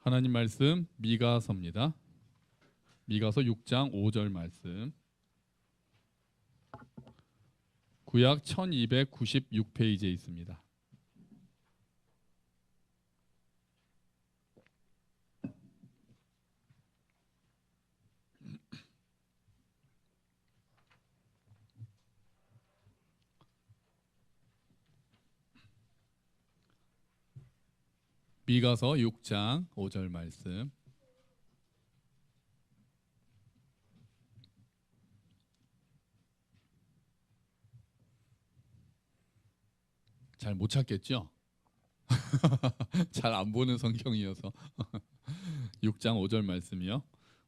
하나님 말씀 미가서입니다. 미가서 6장 5절 말씀. 구약 1296페이지에 있습니다. 미가서 6장 5절 말씀. 잘 못 찾겠죠? 잘 안 보는 성경이어서 6장 5절 말씀이요.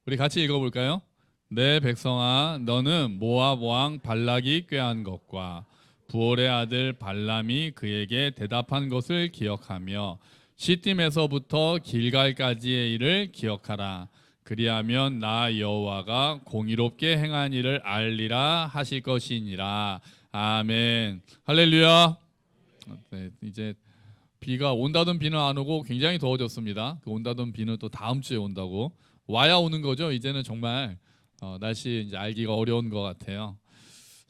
우리 같이 읽어볼까요? 내 백성아, 너는 모압 왕 발락이 꾀한 것과 부올의 아들 발람이 그에게 대답한 것을 기억하며 시딤에서부터 길갈까지의 일을 기억하라. 그리하면 나 여호와가 공의롭게 행한 일을 알리라 하실 것이니라. 아멘. 할렐루야. 네, 이제 비가 온다던 비는 안 오고 굉장히 더워졌습니다. 그 온다던 비는 또 다음 주에 온다고. 와야 오는 거죠. 이제는 정말 날씨 이제 알기가 어려운 것 같아요.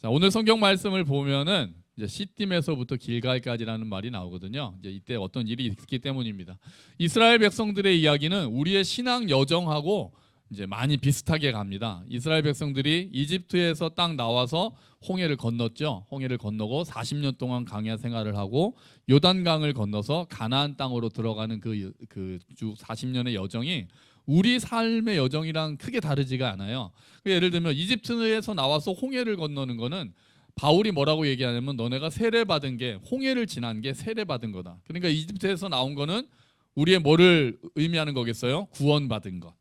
자, 오늘 성경 말씀을 보면은 이제 시딤에서부터 길갈까지라는 말이 나오거든요. 이제 이때 어떤 일이 있기 때문입니다. 이스라엘 백성들의 이야기는 우리의 신앙 여정하고 이제 많이 비슷하게 갑니다. 이스라엘 백성들이 이집트에서 딱 나와서 홍해를 건넜죠. 홍해를 건너고 40년 동안 광야 생활을 하고 요단강을 건너서 가나안 땅으로 들어가는 그 주 40년의 여정이 우리 삶의 여정이랑 크게 다르지가 않아요. 예를 들면 이집트에서 나와서 홍해를 건너는 거는 바울이 뭐라고 얘기하냐면 너네가 세례받은 게 홍해를 지난 게 세례받은 거다. 그러니까 이집트에서 나온 거는 우리의 뭐를 의미하는 거겠어요? 구원받은 것.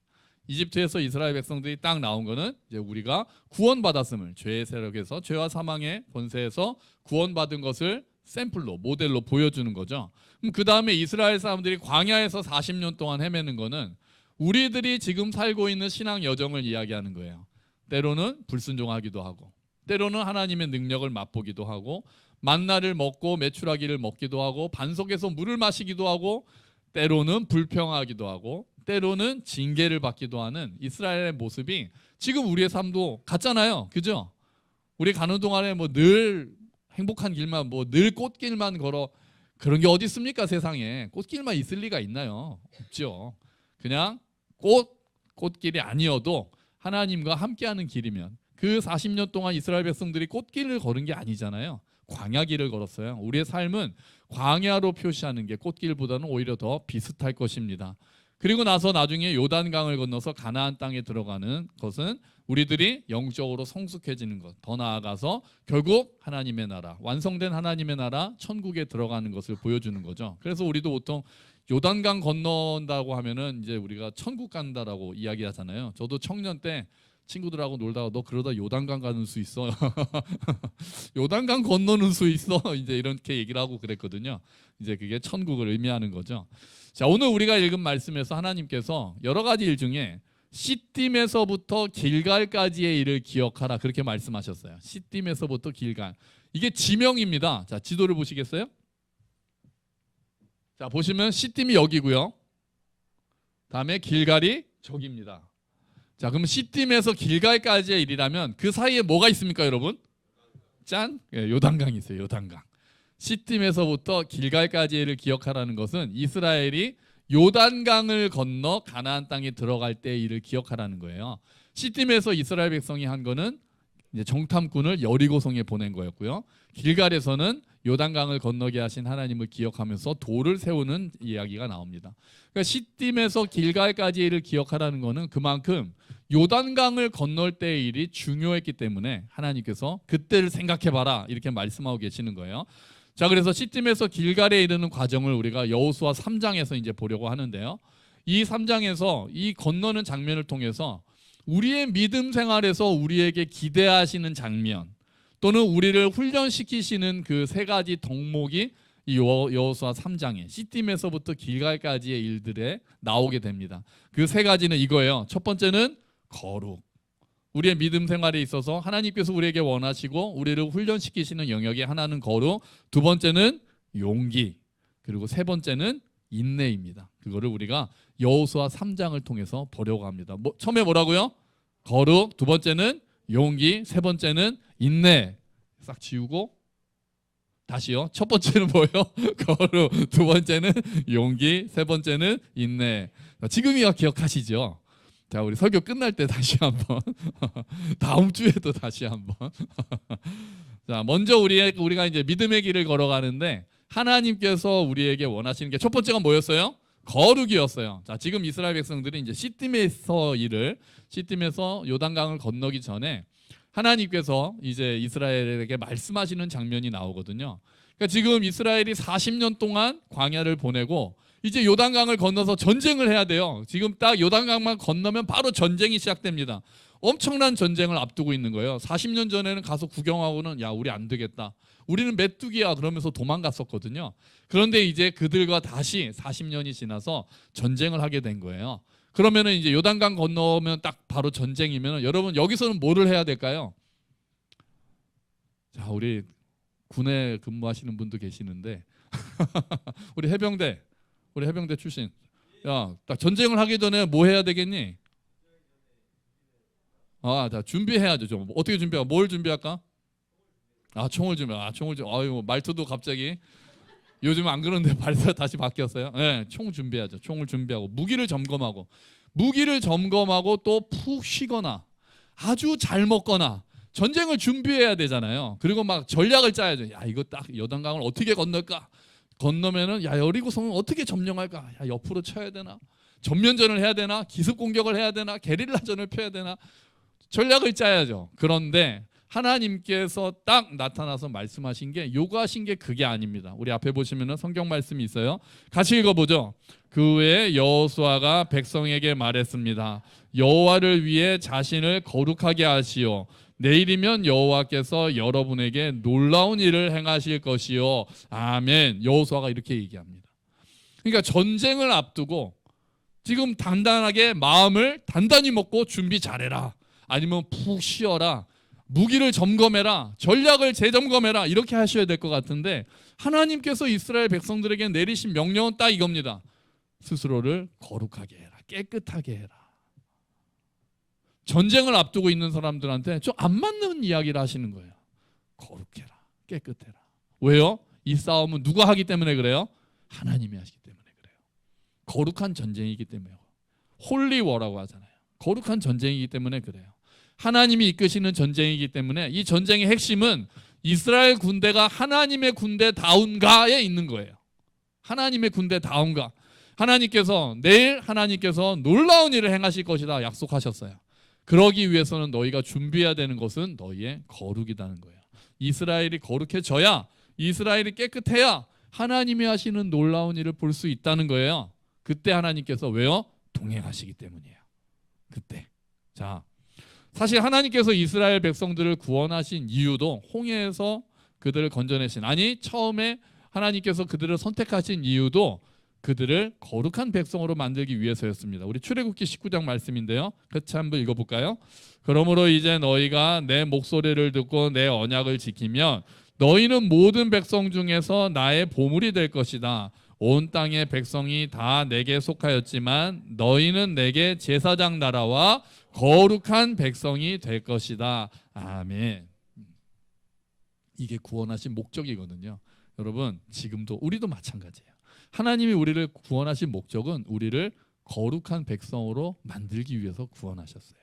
이집트에서 이스라엘 백성들이 딱 나온 거는 이제 우리가 구원받았음을, 죄의 세력에서, 죄와 사망의 권세에서 구원받은 것을 샘플로, 모델로 보여주는 거죠. 그럼 그 다음에 이스라엘 사람들이 광야에서 40년 동안 헤매는 거는 우리들이 지금 살고 있는 신앙 여정을 이야기하는 거예요. 때로는 불순종하기도 하고, 때로는 하나님의 능력을 맛보기도 하고, 만나를 먹고 메추라기를 먹기도 하고, 반석에서 물을 마시기도 하고, 때로는 불평하기도 하고, 때로는 징계를 받기도 하는 이스라엘의 모습이 지금 우리의 삶도 같잖아요. 그죠? 우리 가는 동안에 뭐 늘 행복한 길만, 뭐 늘 꽃길만 걸어, 그런 게 어디 있습니까? 세상에 꽃길만 있을 리가 있나요? 없죠. 그냥 꽃길이 아니어도 하나님과 함께하는 길이면, 그 40년 동안 이스라엘 백성들이 꽃길을 걸은 게 아니잖아요. 광야길을 걸었어요. 우리의 삶은 광야로 표시하는 게 꽃길보다는 오히려 더 비슷할 것입니다. 그리고 나서 나중에 요단강을 건너서 가나안 땅에 들어가는 것은 우리들이 영적으로 성숙해지는 것, 더 나아가서 결국 하나님의 나라, 완성된 하나님의 나라, 천국에 들어가는 것을 보여주는 거죠. 그래서 우리도 보통 요단강 건넌다고 하면은 이제 우리가 천국 간다라고 이야기하잖아요. 저도 청년 때 친구들하고 놀다가 너 그러다 요단강 가는 수 있어. 요단강 건너는 수 있어. 이제 이렇게 얘기를 하고 그랬거든요. 이제 그게 천국을 의미하는 거죠. 자, 오늘 우리가 읽은 말씀에서 하나님께서 여러 가지 일 중에 시딤에서부터 길갈까지의 일을 기억하라 그렇게 말씀하셨어요. 시딤에서부터 길갈. 이게 지명입니다. 자, 지도를 보시겠어요? 자, 보시면 시딤이 여기고요. 다음에 길갈이 저기입니다. 자, 그럼 시딤에서 길갈까지의 일이라면 그 사이에 뭐가 있습니까, 여러분? 짠! 요단강이 있어요. 요단강. 시딤에서부터 길갈까지의 일을 기억하라는 것은 이스라엘이 요단강을 건너 가나안 땅에 들어갈 때의 일을 기억하라는 거예요. 시딤에서 이스라엘 백성이 한 거는 이제 정탐꾼을 여리고성에 보낸 거였고요. 길갈에서는 요단강을 건너게 하신 하나님을 기억하면서 돌을 세우는 이야기가 나옵니다. 그러니까 시딤에서 길갈까지의 일을 기억하라는 것은 그만큼 요단강을 건널 때의 일이 중요했기 때문에 하나님께서 그때를 생각해봐라 이렇게 말씀하고 계시는 거예요. 자, 그래서 시딤에서 길갈에 이르는 과정을 우리가 여호수아 3장에서 이제 보려고 하는데요. 이 3장에서 이 건너는 장면을 통해서 우리의 믿음 생활에서 우리에게 기대하시는 장면, 또는 우리를 훈련시키시는 그 세 가지 덕목이 이 여호수아 3장에 시딤에서부터 길갈까지의 일들에 나오게 됩니다. 그 세 가지는 이거예요. 첫 번째는 거룩. 우리의 믿음 생활에 있어서 하나님께서 우리에게 원하시고 우리를 훈련시키시는 영역의 하나는 거룩, 두 번째는 용기, 그리고 세 번째는 인내입니다. 그거를 우리가 여호수아 3장을 통해서 보려고 합니다. 처음에 뭐라고요? 거룩, 두 번째는 용기, 세 번째는 인내. 싹 지우고 다시요. 첫 번째는 뭐예요? 거룩, 두 번째는 용기, 세 번째는 인내. 지금이야 기억하시죠? 자, 우리 설교 끝날 때 다시 한번 다음 주에도 다시 한번 자, 먼저 우리가 이제 믿음의 길을 걸어가는데 하나님께서 우리에게 원하시는 게 첫 번째가 뭐였어요? 거룩이었어요. 자, 지금 이스라엘 백성들이 이제 시딤에서 요단강을 건너기 전에 하나님께서 이제 이스라엘에게 말씀하시는 장면이 나오거든요. 그러니까 지금 이스라엘이 40년 동안 광야를 보내고 이제 요단강을 건너서 전쟁을 해야 돼요. 지금 딱 요단강만 건너면 바로 전쟁이 시작됩니다. 엄청난 전쟁을 앞두고 있는 거예요. 40년 전에는 가서 구경하고는 야, 우리 안 되겠다. 우리는 메뚜기야 그러면서 도망갔었거든요. 그런데 이제 그들과 다시 40년이 지나서 전쟁을 하게 된 거예요. 그러면은 이제 요단강 건너면 딱 바로 전쟁이면 여러분 여기서는 뭐를 해야 될까요? 자, 우리 군에 근무하시는 분도 계시는데 우리 해병대 출신. 야, 딱 전쟁을 하기 전에 뭐 해야 되겠니? 자, 준비해야죠. 좀 어떻게 준비할까? 뭘 준비할까? 총을 준비. 아유, 말투도 갑자기 요즘 안 그런데 발사 다시 바뀌었어요. 네, 총 준비하죠. 총을 준비하고 무기를 점검하고 또 푹 쉬거나 아주 잘 먹거나 전쟁을 준비해야 되잖아요. 그리고 막 전략을 짜야죠. 야, 이거 딱 요단강을 어떻게 건널까? 건너면은 야, 여리고성은 어떻게 점령할까? 야, 옆으로 쳐야 되나? 전면전을 해야 되나? 기습 공격을 해야 되나? 게릴라전을 펴야 되나? 전략을 짜야죠. 그런데 하나님께서 딱 나타나서 말씀하신 게 요구하신 게 그게 아닙니다. 우리 앞에 보시면은 성경 말씀이 있어요. 같이 읽어보죠. 그 후에 여호수아가 백성에게 말했습니다. 여호와를 위해 자신을 거룩하게 하시오. 내일이면 여호와께서 여러분에게 놀라운 일을 행하실 것이요. 아멘. 여호수아가 이렇게 얘기합니다. 그러니까 전쟁을 앞두고 지금 단단하게 마음을 단단히 먹고 준비 잘해라. 아니면 푹 쉬어라. 무기를 점검해라. 전략을 재점검해라. 이렇게 하셔야 될 것 같은데 하나님께서 이스라엘 백성들에게 내리신 명령은 딱 이겁니다. 스스로를 거룩하게 해라. 깨끗하게 해라. 전쟁을 앞두고 있는 사람들한테 좀 안 맞는 이야기를 하시는 거예요. 거룩해라. 깨끗해라. 왜요? 이 싸움은 누가 하기 때문에 그래요? 하나님이 하시기 때문에 그래요. 거룩한 전쟁이기 때문에요. 홀리워라고 하잖아요. 거룩한 전쟁이기 때문에 그래요. 하나님이 이끄시는 전쟁이기 때문에 이 전쟁의 핵심은 이스라엘 군대가 하나님의 군대다운가에 있는 거예요. 하나님의 군대다운가. 내일 하나님께서 놀라운 일을 행하실 것이다 약속하셨어요. 그러기 위해서는 너희가 준비해야 되는 것은 너희의 거룩이라는 거예요. 이스라엘이 거룩해져야, 이스라엘이 깨끗해야 하나님이 하시는 놀라운 일을 볼 수 있다는 거예요. 그때 하나님께서 왜요? 동행하시기 때문이에요. 그때. 자, 사실 하나님께서 이스라엘 백성들을 구원하신 이유도 홍해에서 그들을 건져내신, 처음에 하나님께서 그들을 선택하신 이유도 그들을 거룩한 백성으로 만들기 위해서였습니다. 우리 출애굽기 19장 말씀인데요. 같이 한번 읽어볼까요? 그러므로 이제 너희가 내 목소리를 듣고 내 언약을 지키면 너희는 모든 백성 중에서 나의 보물이 될 것이다. 온 땅의 백성이 다 내게 속하였지만 너희는 내게 제사장 나라와 거룩한 백성이 될 것이다. 아멘. 이게 구원하신 목적이거든요. 여러분, 지금도 우리도 마찬가지예요. 하나님이 우리를 구원하신 목적은 우리를 거룩한 백성으로 만들기 위해서 구원하셨어요.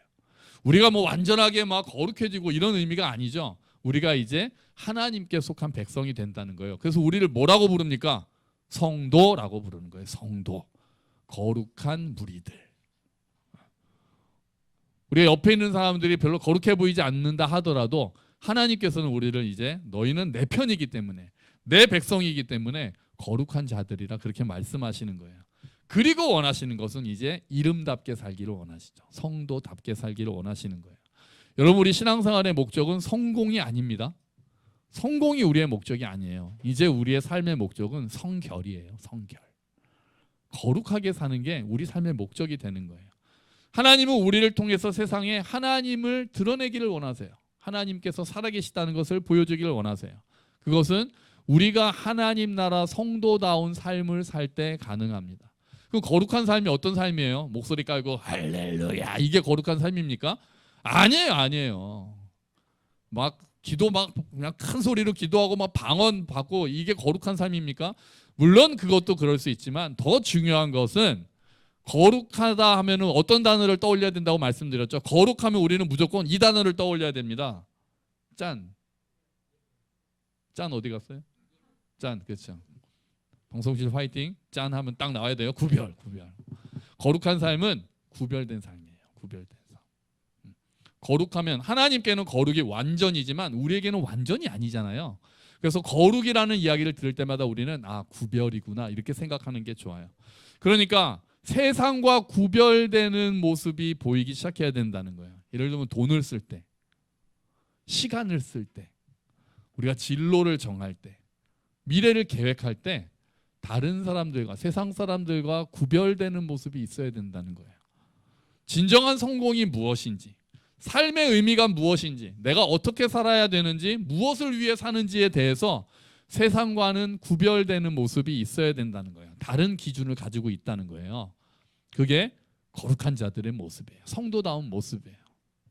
우리가 완전하게 거룩해지고 이런 의미가 아니죠. 우리가 이제 하나님께 속한 백성이 된다는 거예요. 그래서 우리를 뭐라고 부릅니까? 성도라고 부르는 거예요. 성도. 거룩한 무리들. 우리가 옆에 있는 사람들이 별로 거룩해 보이지 않는다 하더라도 하나님께서는 우리를 이제 너희는 내 편이기 때문에, 내 백성이기 때문에 거룩한 자들이라 그렇게 말씀하시는 거예요. 그리고 원하시는 것은 이제 이름답게 살기를 원하시죠. 성도답게 살기를 원하시는 거예요. 여러분, 우리 신앙생활의 목적은 성공이 아닙니다. 성공이 우리의 목적이 아니에요. 이제 우리의 삶의 목적은 성결이에요. 성결. 거룩하게 사는 게 우리 삶의 목적이 되는 거예요. 하나님은 우리를 통해서 세상에 하나님을 드러내기를 원하세요. 하나님께서 살아계시다는 것을 보여주기를 원하세요. 그것은 우리가 하나님 나라 성도다운 삶을 살 때 가능합니다. 그 거룩한 삶이 어떤 삶이에요? 목소리 깔고 할렐루야 이게 거룩한 삶입니까? 아니에요, 아니에요. 막 기도 막 그냥 큰 소리로 기도하고 막 방언 받고 이게 거룩한 삶입니까? 물론 그것도 그럴 수 있지만 더 중요한 것은 거룩하다 하면은 어떤 단어를 떠올려야 된다고 말씀드렸죠. 거룩하면 우리는 무조건 이 단어를 떠올려야 됩니다. 짠. 짠 어디 갔어요? 짠, 그렇죠. 방송실 화이팅. 짠 하면 딱 나와야 돼요. 구별. 거룩한 삶은 구별된 삶이에요. 구별된 삶. 거룩하면 하나님께는 거룩이 완전이지만 우리에게는 완전이 아니잖아요. 그래서 거룩이라는 이야기를 들을 때마다 우리는 구별이구나 이렇게 생각하는 게 좋아요. 그러니까 세상과 구별되는 모습이 보이기 시작해야 된다는 거예요. 예를 들면 돈을 쓸 때, 시간을 쓸 때, 우리가 진로를 정할 때, 미래를 계획할 때 다른 사람들과 세상 사람들과 구별되는 모습이 있어야 된다는 거예요. 진정한 성공이 무엇인지, 삶의 의미가 무엇인지, 내가 어떻게 살아야 되는지, 무엇을 위해 사는지에 대해서 세상과는 구별되는 모습이 있어야 된다는 거예요. 다른 기준을 가지고 있다는 거예요. 그게 거룩한 자들의 모습이에요. 성도다운 모습이에요.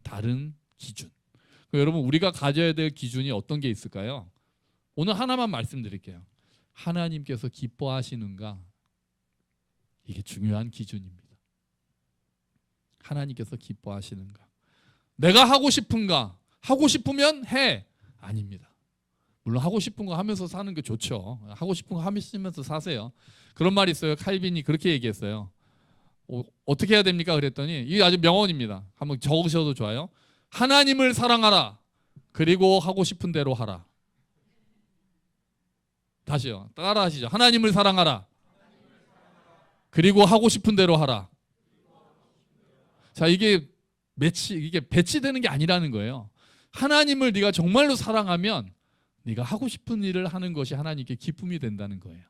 다른 기준. 여러분 우리가 가져야 될 기준이 어떤 게 있을까요? 오늘 하나만 말씀드릴게요. 하나님께서 기뻐하시는가? 이게 중요한 기준입니다. 하나님께서 기뻐하시는가? 내가 하고 싶은가? 하고 싶으면 해. 아닙니다. 물론 하고 싶은 거 하면서 사는 게 좋죠. 하고 싶은 거 하면서 사세요. 그런 말이 있어요. 칼빈이 그렇게 얘기했어요. 어떻게 해야 됩니까? 그랬더니 이게 아주 명언입니다. 한번 적으셔도 좋아요. 하나님을 사랑하라. 그리고 하고 싶은 대로 하라. 다시요. 따라 하시죠. 하나님을 사랑하라. 그리고 하고 싶은 대로 하라. 자, 이게 배치되는 게 아니라는 거예요. 하나님을 네가 정말로 사랑하면 네가 하고 싶은 일을 하는 것이 하나님께 기쁨이 된다는 거예요.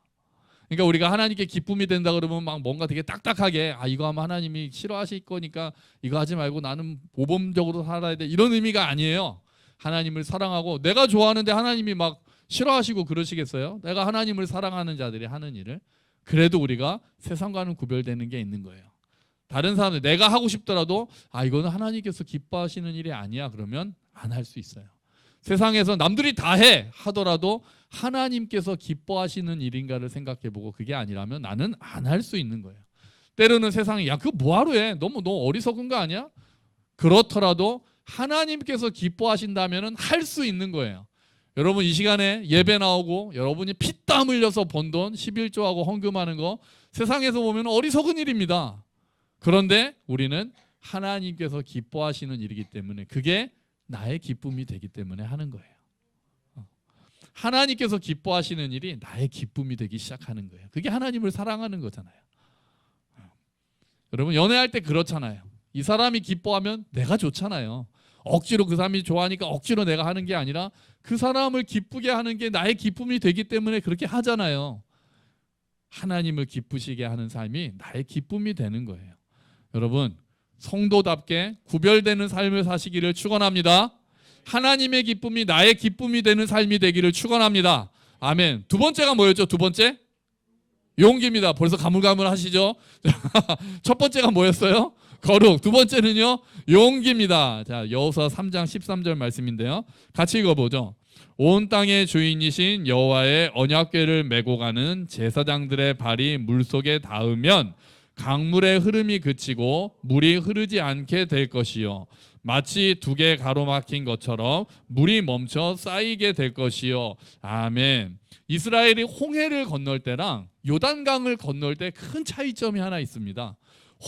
그러니까 우리가 하나님께 기쁨이 된다 그러면 막 뭔가 되게 딱딱하게 이거 하면 하나님이 싫어하실 거니까 이거 하지 말고 나는 모범적으로 살아야 돼 이런 의미가 아니에요. 하나님을 사랑하고 내가 좋아하는데 하나님이 막 싫어하시고 그러시겠어요? 내가 하나님을 사랑하는 자들이 하는 일을 그래도 우리가 세상과는 구별되는 게 있는 거예요. 다른 사람들 내가 하고 싶더라도 이거는 하나님께서 기뻐하시는 일이 아니야 그러면 안 할 수 있어요. 세상에서 남들이 다 해 하더라도 하나님께서 기뻐하시는 일인가를 생각해보고 그게 아니라면 나는 안 할 수 있는 거예요. 때로는 세상이 그거 뭐하러 해? 너 어리석은 거 아니야? 그렇더라도 하나님께서 기뻐하신다면 할 수 있는 거예요. 여러분 이 시간에 예배 나오고 여러분이 피땀 흘려서 번 돈 11조하고 헌금하는 거 세상에서 보면 어리석은 일입니다. 그런데 우리는 하나님께서 기뻐하시는 일이기 때문에 그게 나의 기쁨이 되기 때문에 하는 거예요. 하나님께서 기뻐하시는 일이 나의 기쁨이 되기 시작하는 거예요. 그게 하나님을 사랑하는 거잖아요. 여러분 연애할 때 그렇잖아요. 이 사람이 기뻐하면 내가 좋잖아요. 억지로 그 사람이 좋아하니까 억지로 내가 하는 게 아니라 그 사람을 기쁘게 하는 게 나의 기쁨이 되기 때문에 그렇게 하잖아요. 하나님을 기쁘시게 하는 삶이 나의 기쁨이 되는 거예요. 여러분 성도답게 구별되는 삶을 사시기를 축원합니다. 하나님의 기쁨이 나의 기쁨이 되는 삶이 되기를 축원합니다. 아멘. 두 번째가 뭐였죠? 두 번째? 용기입니다. 벌써 가물가물하시죠? 첫 번째가 뭐였어요? 거룩. 두 번째는요? 용기입니다. 자, 여호수아 3장 13절 말씀인데요. 같이 읽어보죠. 온 땅의 주인이신 여호와의 언약궤를 메고 가는 제사장들의 발이 물속에 닿으면 강물의 흐름이 그치고 물이 흐르지 않게 될 것이요 마치 두 개 가로막힌 것처럼 물이 멈춰 쌓이게 될 것이요. 아멘. 이스라엘이 홍해를 건널 때랑 요단강을 건널 때 큰 차이점이 하나 있습니다.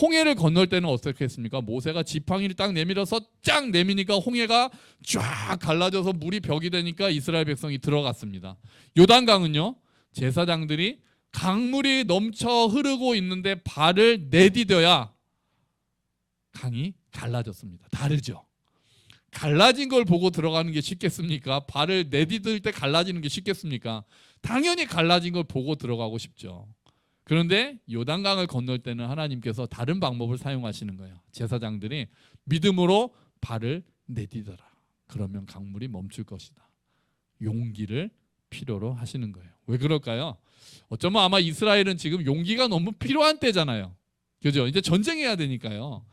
홍해를 건널 때는 어떻게 했습니까? 모세가 지팡이를 딱 내밀어서 쫙 내미니까 홍해가 쫙 갈라져서 물이 벽이 되니까 이스라엘 백성이 들어갔습니다. 요단강은요 제사장들이 강물이 넘쳐 흐르고 있는데 발을 내디뎌야 강이 갈라졌습니다. 다르죠. 갈라진 걸 보고 들어가는 게 쉽겠습니까? 발을 내디딜 때 갈라지는 게 쉽겠습니까? 당연히 갈라진 걸 보고 들어가고 싶죠. 그런데 요단강을 건널 때는 하나님께서 다른 방법을 사용하시는 거예요. 제사장들이 믿음으로 발을 내디뎌라. 그러면 강물이 멈출 것이다. 용기를 필요로 하시는 거예요. 왜 그럴까요? 어쩌면 아마 이스라엘은 지금 용기가 너무 필요한 때잖아요. 그죠? 이제 전쟁해야 되니까요.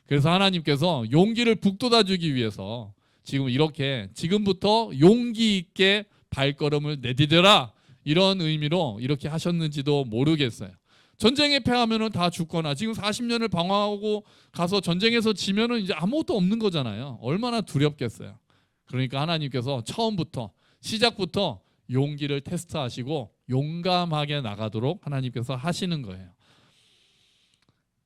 그래서 하나님께서 용기를 북돋아주기 위해서 지금 이렇게 지금부터 용기 있게 발걸음을 내디뎌라, 이런 의미로 이렇게 하셨는지도 모르겠어요. 전쟁에 패하면은 다 죽거나, 지금 40년을 방황하고 가서 전쟁에서 지면은 이제 아무것도 없는 거잖아요. 얼마나 두렵겠어요. 그러니까 하나님께서 처음부터 시작부터 용기를 테스트하시고 용감하게 나가도록 하나님께서 하시는 거예요.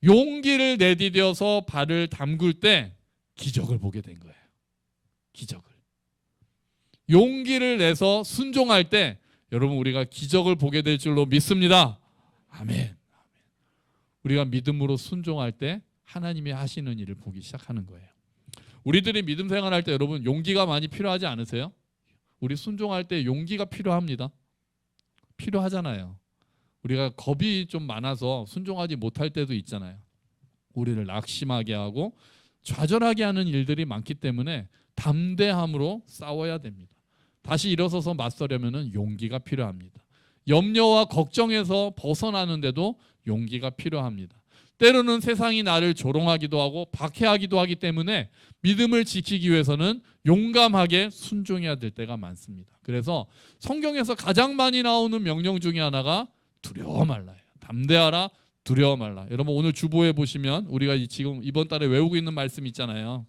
용기를 내디뎌서 발을 담글 때 기적을 보게 된 거예요. 기적을. 용기를 내서 순종할 때 여러분 우리가 기적을 보게 될 줄로 믿습니다. 아멘. 우리가 믿음으로 순종할 때 하나님이 하시는 일을 보기 시작하는 거예요. 우리들이 믿음 생활할 때 여러분 용기가 많이 필요하지 않으세요? 우리 순종할 때 용기가 필요합니다. 필요하잖아요. 우리가 겁이 좀 많아서 순종하지 못할 때도 있잖아요. 우리를 낙심하게 하고 좌절하게 하는 일들이 많기 때문에 담대함으로 싸워야 됩니다. 다시 일어서서 맞서려면 용기가 필요합니다. 염려와 걱정에서 벗어나는데도 용기가 필요합니다. 때로는 세상이 나를 조롱하기도 하고 박해하기도 하기 때문에 믿음을 지키기 위해서는 용감하게 순종해야 될 때가 많습니다. 그래서 성경에서 가장 많이 나오는 명령 중에 하나가 두려워 말라예요. 담대하라, 두려워 말라. 여러분 오늘 주보에 보시면 우리가 지금 이번 달에 외우고 있는 말씀 있잖아요.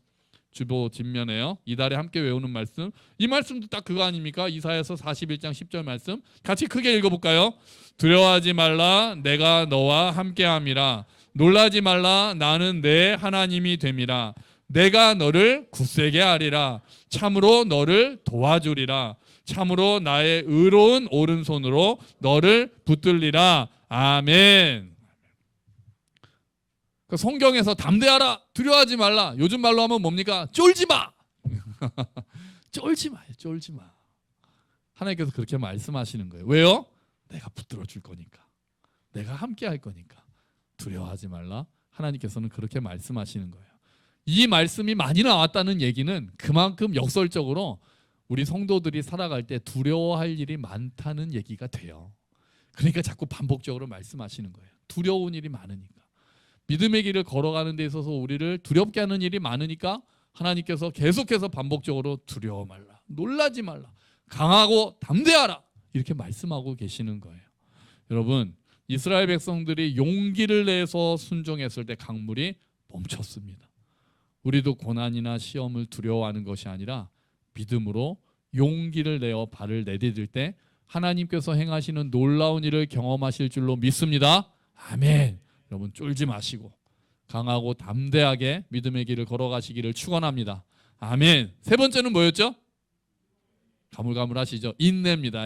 주보 뒷면에요. 이달에 함께 외우는 말씀. 이 말씀도 딱 그거 아닙니까? 이사야서 41장 10절 말씀. 같이 크게 읽어볼까요? 두려워하지 말라, 내가 너와 함께함이라. 놀라지 말라, 나는 내 하나님이 됨이라. 내가 너를 굳세게 하리라. 참으로 너를 도와주리라. 참으로 나의 의로운 오른손으로 너를 붙들리라. 아멘. 성경에서 담대하라, 두려워하지 말라. 요즘 말로 하면 뭡니까? 쫄지 마. 쫄지 마, 쫄지 마. 하나님께서 그렇게 말씀하시는 거예요. 왜요? 내가 붙들어 줄 거니까. 내가 함께 할 거니까. 두려워하지 말라. 하나님께서는 그렇게 말씀하시는 거예요. 이 말씀이 많이 나왔다는 얘기는 그만큼 역설적으로 우리 성도들이 살아갈 때 두려워할 일이 많다는 얘기가 돼요. 그러니까 자꾸 반복적으로 말씀하시는 거예요. 두려운 일이 많으니까. 믿음의 길을 걸어가는 데 있어서 우리를 두렵게 하는 일이 많으니까 하나님께서 계속해서 반복적으로 두려워 말라, 놀라지 말라, 강하고 담대하라, 이렇게 말씀하고 계시는 거예요. 여러분, 이스라엘 백성들이 용기를 내서 순종했을 때 강물이 멈췄습니다. 우리도 고난이나 시험을 두려워하는 것이 아니라 믿음으로 용기를 내어 발을 내디딜 때 하나님께서 행하시는 놀라운 일을 경험하실 줄로 믿습니다. 아멘. 여러분 쫄지 마시고 강하고 담대하게 믿음의 길을 걸어가시기를 축원합니다. 아멘. 세 번째는 뭐였죠? 가물가물하시죠? 인내입니다.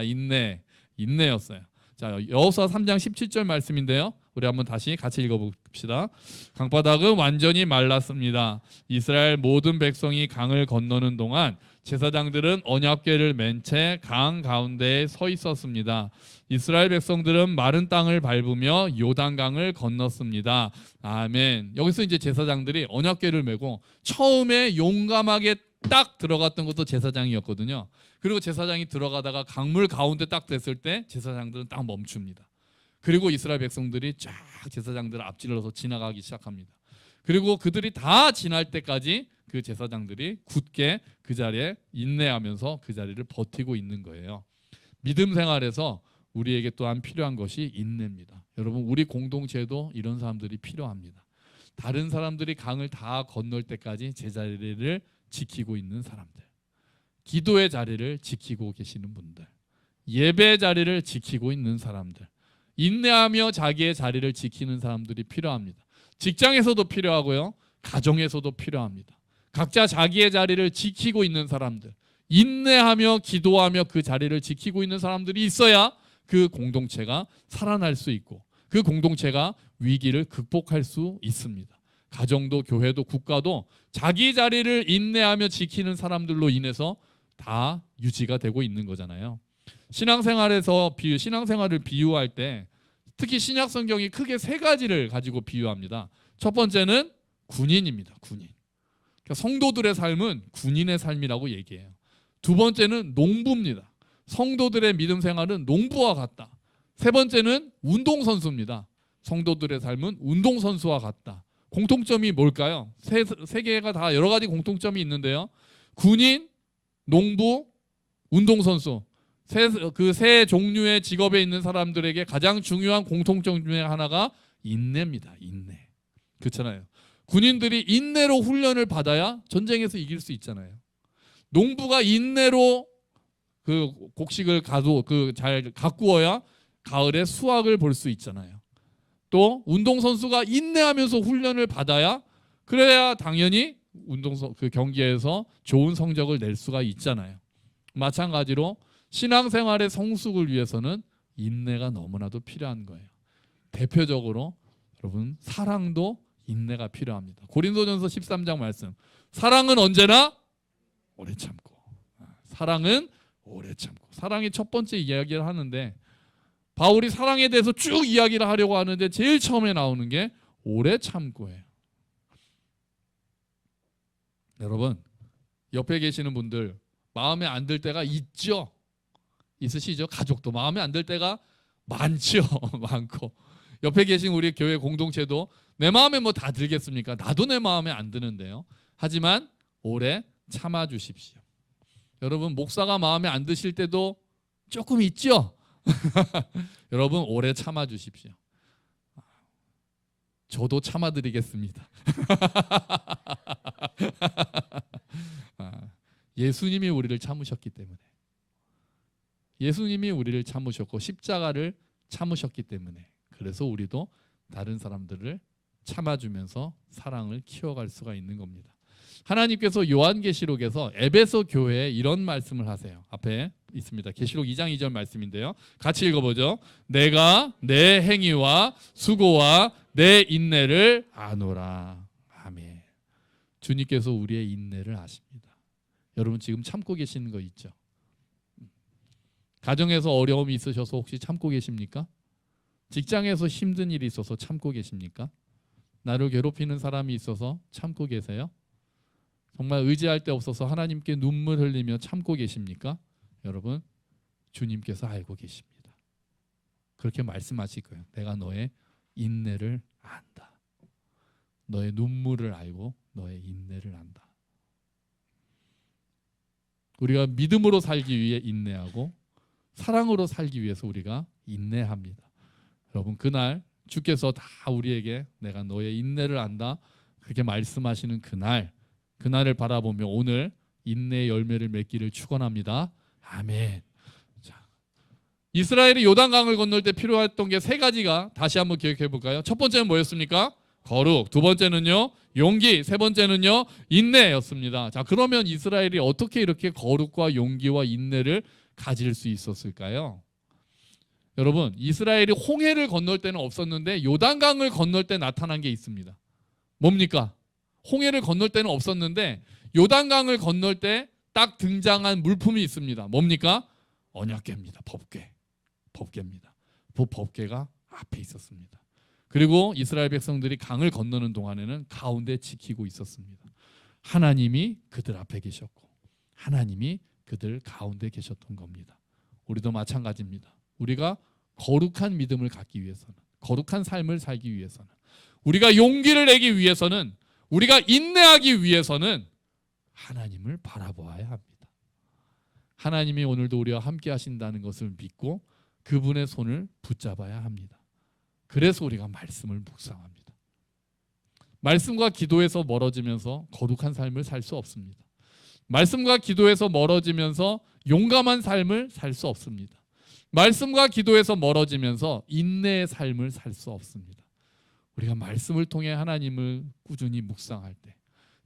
인내였어요. 자, 여호수아 3장 17절 말씀인데요. 우리 한번 다시 같이 읽어봅시다. 강바닥은 완전히 말랐습니다. 이스라엘 모든 백성이 강을 건너는 동안 제사장들은 언약궤를 맨 채 강 가운데에 서 있었습니다. 이스라엘 백성들은 마른 땅을 밟으며 요단강을 건넜습니다. 아멘. 여기서 이제 제사장들이 언약궤를 메고 처음에 용감하게 딱 들어갔던 것도 제사장이었거든요. 그리고 제사장이 들어가다가 강물 가운데 딱 됐을 때 제사장들은 딱 멈춥니다. 그리고 이스라엘 백성들이 쫙 제사장들을 앞질러서 지나가기 시작합니다. 그리고 그들이 다 지날 때까지 그 제사장들이 굳게 그 자리에 인내하면서 그 자리를 버티고 있는 거예요. 믿음 생활에서 우리에게 또한 필요한 것이 인내입니다. 여러분 우리 공동체에도 이런 사람들이 필요합니다. 다른 사람들이 강을 다 건널 때까지 제자리를 지키고 있는 사람들, 기도의 자리를 지키고 계시는 분들, 예배 자리를 지키고 있는 사람들, 인내하며 자기의 자리를 지키는 사람들이 필요합니다. 직장에서도 필요하고요, 가정에서도 필요합니다. 각자 자기의 자리를 지키고 있는 사람들, 인내하며 기도하며 그 자리를 지키고 있는 사람들이 있어야 그 공동체가 살아날 수 있고 그 공동체가 위기를 극복할 수 있습니다. 가정도 교회도 국가도 자기 자리를 인내하며 지키는 사람들로 인해서 다 유지가 되고 있는 거잖아요. 신앙생활을 비유할 때 특히 신약 성경이 크게 세 가지를 가지고 비유합니다. 첫 번째는 군인입니다. 군인. 그러니까 성도들의 삶은 군인의 삶이라고 얘기해요. 두 번째는 농부입니다. 성도들의 믿음 생활은 농부와 같다. 세 번째는 운동선수입니다. 성도들의 삶은 운동선수와 같다. 공통점이 뭘까요? 세 개가 다 여러 가지 공통점이 있는데요. 군인, 농부, 운동선수. 그 세 종류의 직업에 있는 사람들에게 가장 중요한 공통점 중에 하나가 인내입니다. 인내. 그렇잖아요. 군인들이 인내로 훈련을 받아야 전쟁에서 이길 수 있잖아요. 농부가 인내로 그 곡식을 잘 가꾸어야 가을에 수확을 볼 수 있잖아요. 또 운동선수가 인내하면서 훈련을 받아야 그래야 당연히 그 경기에서 좋은 성적을 낼 수가 있잖아요. 마찬가지로 신앙생활의 성숙을 위해서는 인내가 너무나도 필요한 거예요. 대표적으로 여러분 사랑도 인내가 필요합니다. 고린도전서 13장 말씀. 사랑은 언제나 오래 참고. 사랑은 오래 참고. 사랑이 첫 번째 이야기를 하는데 바울이 사랑에 대해서 쭉 이야기를 하려고 하는데 제일 처음에 나오는 게 오래 참고예요. 여러분 옆에 계시는 분들 마음에 안 들 때가 있죠? 있으시죠? 가족도 마음에 안 들 때가 많죠. 많고 옆에 계신 우리 교회 공동체도 내 마음에 뭐 다 들겠습니까? 나도 내 마음에 안 드는데요. 하지만 오래 참아 주십시오. 여러분 목사가 마음에 안 드실 때도 조금 있죠? 여러분 오래 참아 주십시오. 저도 참아 드리겠습니다. 예수님이 우리를 참으셨기 때문에 예수님이 우리를 참으셨고 십자가를 참으셨기 때문에 그래서 우리도 다른 사람들을 참아주면서 사랑을 키워갈 수가 있는 겁니다. 하나님께서 요한계시록에서 에베소 교회에 이런 말씀을 하세요. 앞에 있습니다. 계시록 2장 2절 말씀인데요. 같이 읽어보죠. 내가 내 행위와 수고와 내 인내를 아노라. 아멘. 주님께서 우리의 인내를 아십니다. 여러분 지금 참고 계시는 거 있죠? 가정에서 어려움이 있으셔서 혹시 참고 계십니까? 직장에서 힘든 일이 있어서 참고 계십니까? 나를 괴롭히는 사람이 있어서 참고 계세요? 정말 의지할 데 없어서 하나님께 눈물 흘리며 참고 계십니까? 여러분 주님께서 알고 계십니다. 그렇게 말씀하실 거예요. 내가 너의 인내를 안다. 너의 눈물을 알고 너의 인내를 안다. 우리가 믿음으로 살기 위해 인내하고 사랑으로 살기 위해서 우리가 인내합니다. 여러분 그날 주께서 다 우리에게 내가 너의 인내를 안다 그렇게 말씀하시는 그날을 바라보며 오늘 인내의 열매를 맺기를 축원합니다. 아멘. 자, 이스라엘이 요단강을 건널 때 필요했던 게 세 가지가 다시 한번 기억해 볼까요? 첫 번째는 뭐였습니까? 거룩. 두 번째는요 용기. 세 번째는요 인내였습니다. 자, 그러면 이스라엘이 어떻게 이렇게 거룩과 용기와 인내를 가질 수 있었을까요? 여러분 이스라엘이 홍해를 건널 때는 없었는데 요단강을 건널 때 나타난 게 있습니다. 뭡니까? 홍해를 건널 때는 없었는데 요단강을 건널 때 딱 등장한 물품이 있습니다. 뭡니까? 언약궤입니다. 법궤입니다. 그 법궤가 앞에 있었습니다. 그리고 이스라엘 백성들이 강을 건너는 동안에는 가운데 지키고 있었습니다. 하나님이 그들 앞에 계셨고 하나님이 그들 가운데 계셨던 겁니다. 우리도 마찬가지입니다. 우리가 거룩한 믿음을 갖기 위해서는 거룩한 삶을 살기 위해서는 우리가 용기를 내기 위해서는 우리가 인내하기 위해서는 하나님을 바라보아야 합니다. 하나님이 오늘도 우리와 함께 하신다는 것을 믿고 그분의 손을 붙잡아야 합니다. 그래서 우리가 말씀을 묵상합니다. 말씀과 기도에서 멀어지면서 거룩한 삶을 살 수 없습니다. 말씀과 기도에서 멀어지면서 용감한 삶을 살 수 없습니다. 말씀과 기도에서 멀어지면서 인내의 삶을 살 수 없습니다. 우리가 말씀을 통해 하나님을 꾸준히 묵상할 때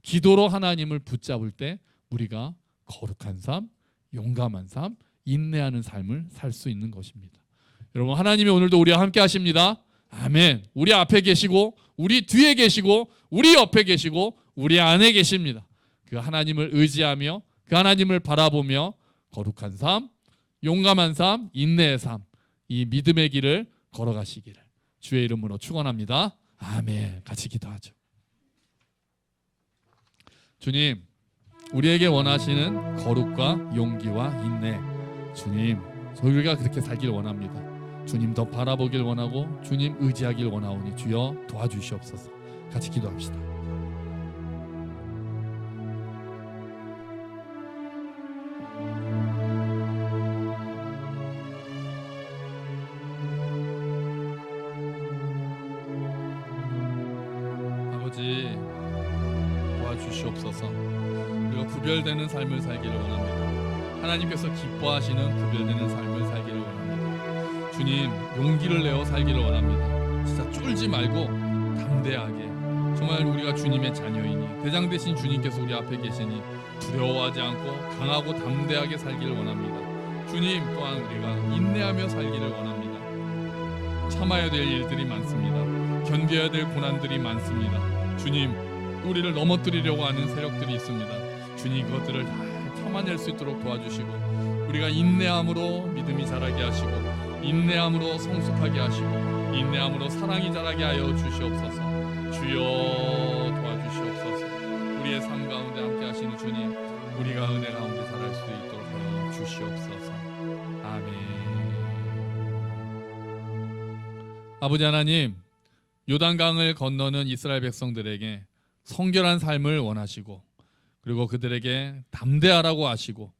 기도로 하나님을 붙잡을 때 우리가 거룩한 삶, 용감한 삶, 인내하는 삶을 살 수 있는 것입니다. 여러분 하나님이 오늘도 우리와 함께 하십니다. 아멘. 우리 앞에 계시고 우리 뒤에 계시고 우리 옆에 계시고 우리 안에 계십니다. 그 하나님을 의지하며 그 하나님을 바라보며 거룩한 삶, 용감한 삶, 인내의 삶, 이 믿음의 길을 걸어가시기를 주의 이름으로 축원합니다. 아멘. 같이 기도하죠. 주님, 우리에게 원하시는 거룩과 용기와 인내 주님, 저희가 그렇게 살길 원합니다. 주님 더 바라보길 원하고 주님 의지하길 원하오니 주여 도와주시옵소서. 같이 기도합시다. 아버지, 도와주시옵소서. 우리가 구별되는 삶을 살기를 원합니다. 하나님께서 기뻐하시는 구별되는 삶을 살기를 원합니다. 주님, 용기를 내어 살기를 원합니다. 진짜 쫄지 말고 담대하게, 정말 우리가 주님의 자녀이니 대장 되신 주님께서 우리 앞에 계시니 두려워하지 않고 강하고 담대하게 살기를 원합니다. 주님, 또한 우리가 인내하며 살기를 원합니다. 참아야 될 일들이 많습니다. 견뎌야 될 고난들이 많습니다. 주님, 우리를 넘어뜨리려고 하는 세력들이 있습니다. 주님, 그것들을 다 참아낼 수 있도록 도와주시고 우리가 인내함으로 믿음이 자라게 하시고 인내함으로 성숙하게 하시고 인내함으로 사랑이 자라게 하여 주시옵소서. 주여 도와주시옵소서. 우리의 삶 가운데 함께 하시는 주님, 우리가 은혜 가운데 자랄 수 있도록 하여 주시옵소서. 아멘. 아버지 하나님, 요단강을 건너는 이스라엘 백성들에게 성결한 삶을 원하시고 그리고 그들에게 담대하라고 하시고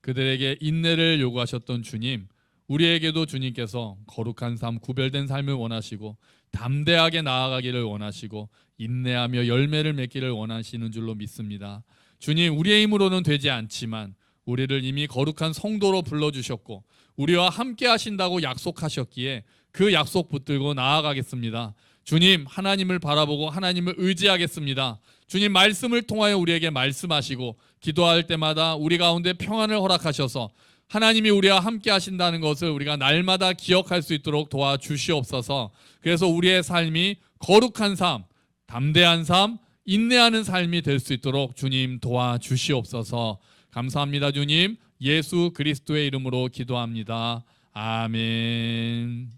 그들에게 인내를 요구하셨던 주님, 우리에게도 주님께서 거룩한 삶, 구별된 삶을 원하시고 담대하게 나아가기를 원하시고 인내하며 열매를 맺기를 원하시는 줄로 믿습니다. 주님, 우리의 힘으로는 되지 않지만 우리를 이미 거룩한 성도로 불러주셨고 우리와 함께 하신다고 약속하셨기에 그 약속 붙들고 나아가겠습니다. 주님, 하나님을 바라보고 하나님을 의지하겠습니다. 주님, 말씀을 통하여 우리에게 말씀하시고 기도할 때마다 우리 가운데 평안을 허락하셔서 하나님이 우리와 함께 하신다는 것을 우리가 날마다 기억할 수 있도록 도와주시옵소서. 그래서 우리의 삶이 거룩한 삶, 담대한 삶, 인내하는 삶이 될 수 있도록 주님 도와주시옵소서. 감사합니다. 주님, 예수 그리스도의 이름으로 기도합니다. 아멘.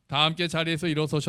다 함께 자리에서 일어서셔